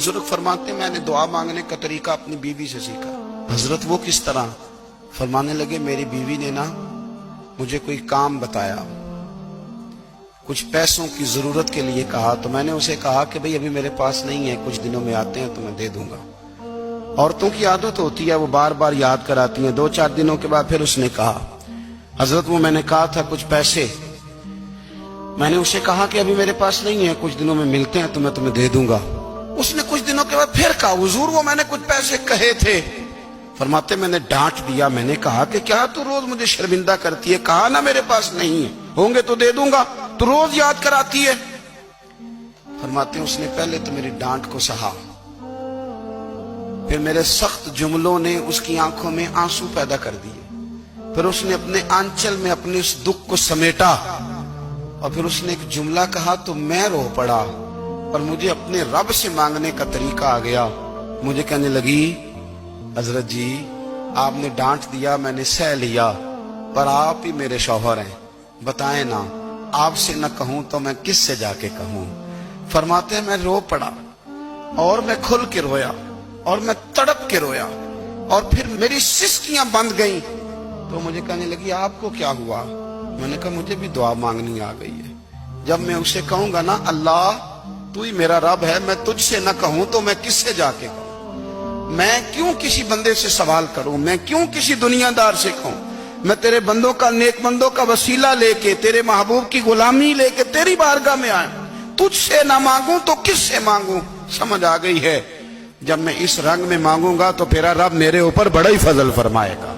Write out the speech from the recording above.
बुजुर्ग फरमाते मैंने दुआ मांगने का तरीका अपनी बीवी से सीखा। हजरत वो किस तरह? फरमाने लगे मेरी बीवी ने ना मुझे कोई काम बताया, कुछ पैसों की जरूरत के लिए कहा, तो मैंने उसे कहा कि भाई अभी मेरे पास नहीं है, कुछ दिनों में आते हैं तो मैं दे दूंगा। औरतों की आदत होती है, वो बार बार याद कराती हैं। 2-4 दिनों के बाद फिर उसने कहा हजरत वो मैंने कहा था कुछ पैसे, मैंने उसे कहा कि अभी मेरे पास नहीं है, कुछ दिनों में मिलते हैं तो मैं तुम्हें दे दूंगा। उसने कुछ दिनों के बाद फिर कहा हुजूर वो मैंने कुछ पैसे कहे थे। फरमाते मैंने डांट दिया, मैंने कहा कि क्या तू रोज मुझे शर्मिंदा करती है, कहा ना मेरे पास नहीं है, होंगे तो दे दूंगा, तू रोज याद कराती है। फरमाते उसने पहले तो मेरी डांट को सहा, फिर मेरे सख्त जुमलों ने उसकी आंखों में आंसू पैदा कर दिए, फिर उसने अपने आंचल में अपने उस दुख को समेटा और फिर उसने एक जुमला कहा तो मैं रो पड़ा और मुझे अपने रब से मांगने का तरीका आ गया। मुझे कहने लगी हजरत जी आपने डांट दिया, मैंने सह लिया, पर आप ही मेरे शौहर हैं, बताएं ना, आपसे न कहूं तो मैं किस से जाके कहूं। फरमाते हैं मैं रो पड़ा और मैं खुल के रोया और मैं तड़प के रोया और फिर मेरी सिसकियां बंद गईं। तो मुझे कहने लगी आपको क्या हुआ? मैंने कहा मुझे भी दुआ मांगनी आ गई है। जब मैं उसे कहूंगा ना अल्लाह तू ही मेरा रब है, मैं तुझसे न कहूं तो मैं किससे जाके कहूं, मैं क्यों किसी बंदे से सवाल करूं, मैं क्यों किसी दुनियादार से कहूं, मैं तेरे बंदों का नेक बंदों का वसीला लेके तेरे महबूब की गुलामी लेके तेरी बारगाह में आया, तुझसे ना मांगूं तो किससे मांगूं। समझ आ गई है, जब मैं इस रंग में मांगूंगा तो तेरा रब मेरे ऊपर बड़ा ही फजल फरमाएगा।